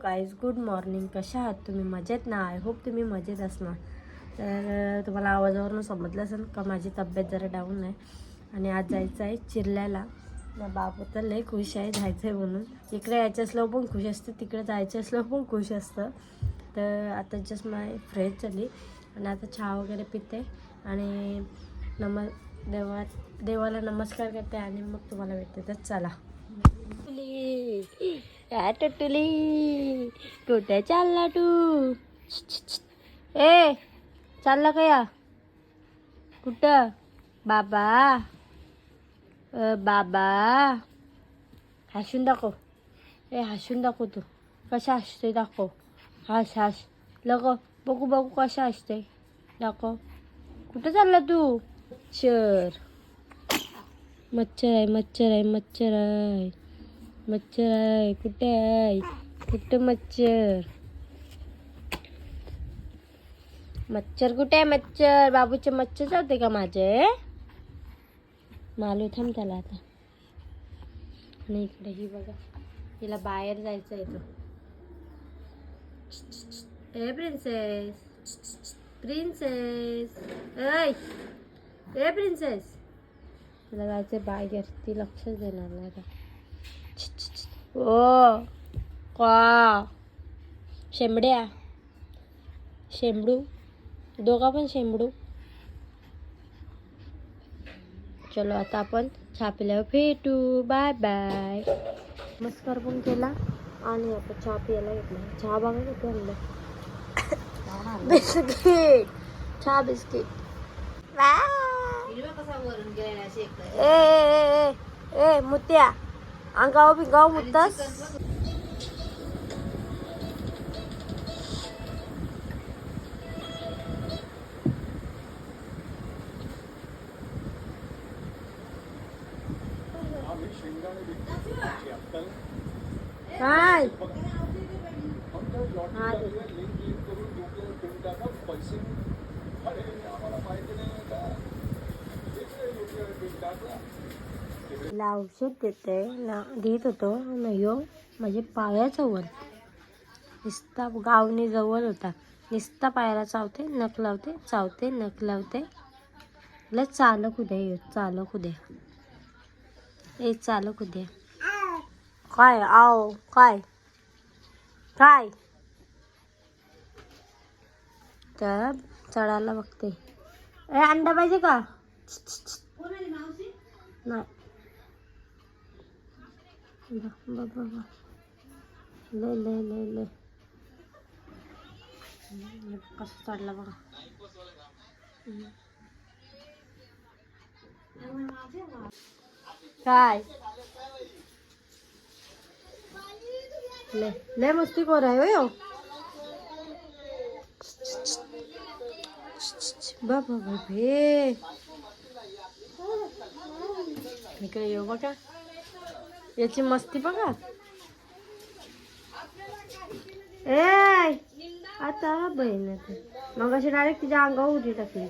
Guys, good morning. कशा आहात तुम्ही? मजेत ना? आय होप तुम्ही मजेत असणार. तर तुम्हाला आवाजावरून समजलं असेल का माझी तब्येत जरा डाऊन आहे आणि आज जायचं आहे चिल्ल्याला. बाबू तर लई खुश आहे जायचं आहे म्हणून. इकडे यायचं असल्यावर पण खुश असतं, तिकडे जायचं असल्यावर पण खुश असतं. तर आता जस्ट माय फ्रेश झाली आणि आता चहा वगैरे पिते आणि देवाला नमस्कार करते आणि मग तुम्हाला भेटते. तर चला. टुटुली कुठे चालला तू? ए चालला का या? कुठं? बाबा बाबा हसून दाखव. हसून दाखव. तू कशा हसते दाखव. हास लग बघू कशा हसते दाखव. कुठं चालला तू? मच्छर आहे. कुठे आहे? कुठं मच्छर कुठे आहे? मच्छर बाबूचे मच्छर चावते का माझे? मालू थांब त्याला आता. आणि इकडे ही बघा, हिला बाहेर जायचं आहे. ए प्रिन्सेस ए प्रिन्सेस, तिला जायचं बाहेर. ती लक्षच देणार नाही आता. ओ का शेंबडू दोघा पण शेंबडू. चलो आता आपण चहा पिल्यावर भेटू. Bye bye. नमस्कार पण केला आणि आता चहा प्यायला घेतला. चहा बघा किती आणलं. बिस्किट, चहा बिस्किट. ए मुत्या, अंगाव बिंगाव मुत्तास. काय औषध देत होतो नाही हो. माझे पायाचा वर निस्ता गावने जवळ होता. निस्ता पायाला चावते, नख लावते. लय चालक उद्या काय आओ काय तर चढायला बघते. अंडा पाहिजे का? नाही ले कसं चढला बघा. काय ले मस्ती कर आहे हो. बाबा इकडे येऊ बघा, याची मस्ती बघा. आता बहीण मग अशी डायरेक्ट तिच्या अंगावर उडी टाकली.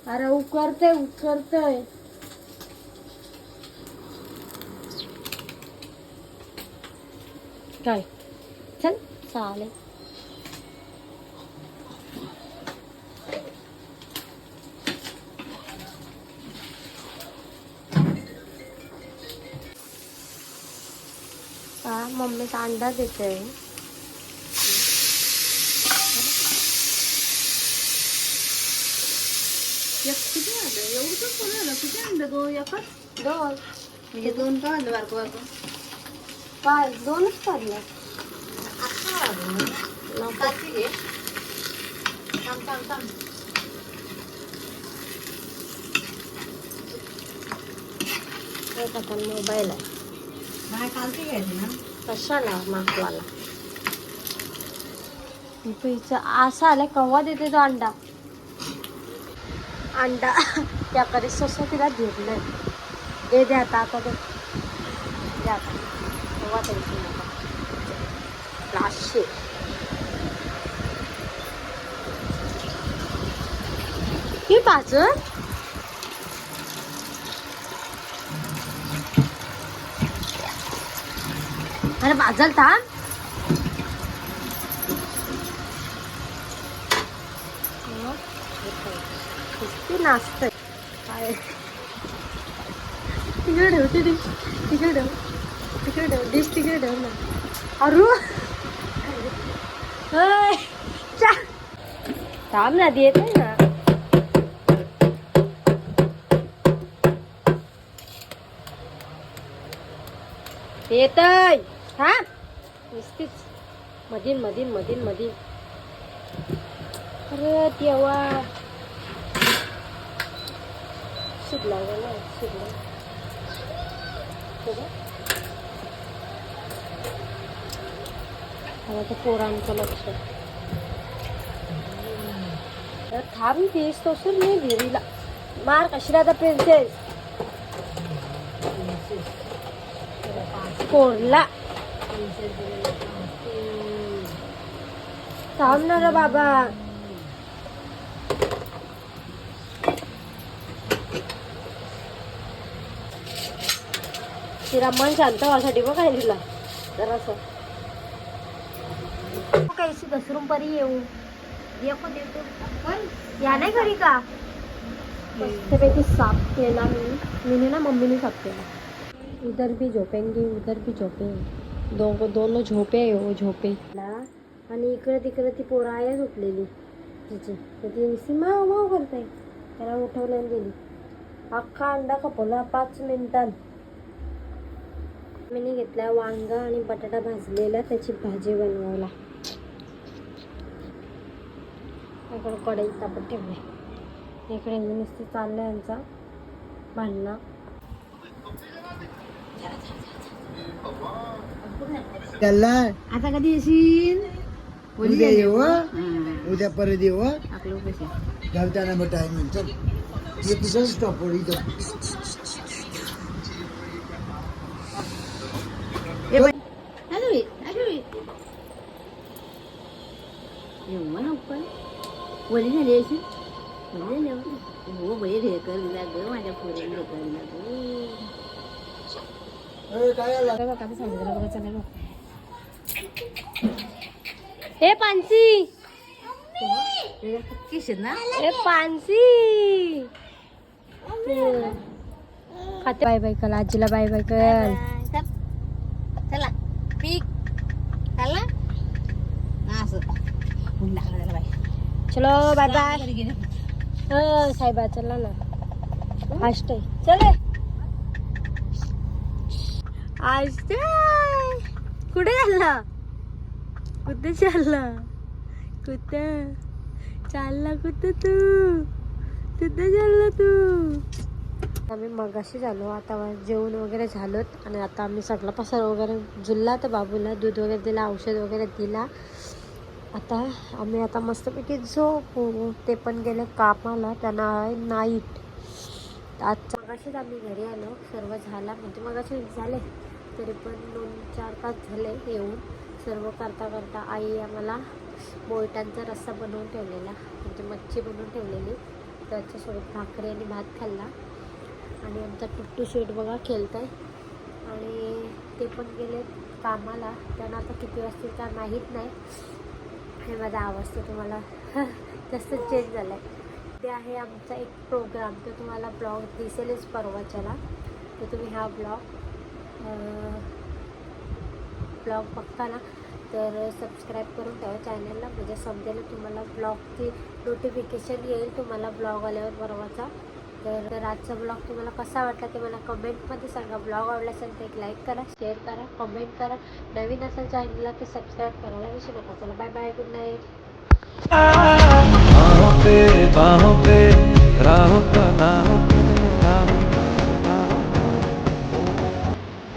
अरे उकरतय. काय चल चालेल. मम्मीचा अंडा देते. किती आलं? एवढं तर कोण आलं? किती अंडं गो? एकच दोन म्हणजे दोन का आलं? बारकं काय दोनच काढलं. मोबाईल आहे. काय कालची घ्यायची ना. कशाला मागवाला हिचं असं आलं कव्हा देते तो अंडा अंडा त्या कधी ससं तिला घेतलं दे आता आता दे आता तेव्हा त्यांची लाशे ही बाजू अरे बाजल थांब किती नाचतंय काय तिकडे ठेव तिकडे ठेव डिश तिकडे ठेव ना अरू थांब ना देत ना येतय हा नुसतीच मधीन अरे देवा शिकला गेला शिकला आता पोरांचं लक्ष थांब तीस तोसून मी भिरीला मार कशी आता प्रिन्सेस कोरला थांब ना रे बाबा तिला मन शांत व्हासाठी बघ काय दिला जरासं कैसी दसरूम परी येऊ देखो या नाही घरी का मस्तपैकी साफ केला मी ना मम्मीने साफ केला उधर भी झोपेंगे उधर भी झोपेंगे दोनों झोपे आहे हो झोपे आणि इकडे तिकडे ती पोरं आहे झोपलेली तिची तर ती नुसती माव माव करताय त्याला उठवलं आणि दिली अख्खा अंडा खपवला 5 मिनिटात मी घेतला वांगा आणि बटाटा भाजलेला त्याची भाजी बनवायला इकडे कढई तापत ठेवले इकडे नुसते चाललं यांचा भांडणं आता कधी येशील उद्या येऊ उद्या परत येऊ घालताना मग टाइम चल तिथं स्टॉप वर इथं वली झाली अशी हो बळी ढेकर ग माझ्या पोरीला ढेकर हे पानसी ना हे पानसी खाते बाय बाय कल आजीला बाय बाय कल चला पीक चालला असं लागला बाय चलो बाय बाय साहेबा चला ना फास्ट चले आज कुठे चालला कुठे चालला कुठे चालला कुठे तू कुठे चालला तू आम्ही मगाशी झालो आता जेवण वगैरे झालोत आणि आता आम्ही सगळा पसार वगैरे जुळला तर बाबूला दूध वगैरे दिला औषध वगैरे दिला आता आम्ही आता मस्तपैकी झोपू ते पण गेले कामाला त्यांना आहे नाईट आजच्या मगाशीच आम्ही घरी आलो सर्व झाला म्हणजे मगाशी झाले तरी पण 2-4 तास झाले येऊन सर्व करता करता आई आम्हाला बोलटांचा रस्सा बनवून ठेवलेला म्हणजे मच्छी बनवून ठेवलेली त्याच्यासोबत भाकरी आणि भात खाल्ला आणि आमचा टुट्टू शेट बघा खेळत आहे आणि ते पण गेले कामाला त्यांना आता किती वाजतील का माहीत नाही हे माझा आवाज तर तुम्हाला जास्त चेंज झाला आहे ते आहे आमचा एक प्रोग्राम तो तुम्हाला ब्लॉग दिसेलच परवाच्याला तर तुम्ही हा ब्लॉग बघता ना तर सबस्क्राईब करून ठेवा चॅनलला म्हणजे समजेल तुम्हाला ब्लॉगची नोटिफिकेशन येईल तुम्हाला ब्लॉग आल्यावर परवाचा तर आजचा ब्लॉग तुम्हाला कसा वाटला ते मला कमेंटमध्ये सांगा ब्लॉग आवडला असेल तर एक लाईक करा शेअर करा कमेंट करा नवीन असेल चॅनलला तर सबस्क्राईब करायला विसरू नका चला बाय बाय गुड नाईट बाहों पे राहों का नाम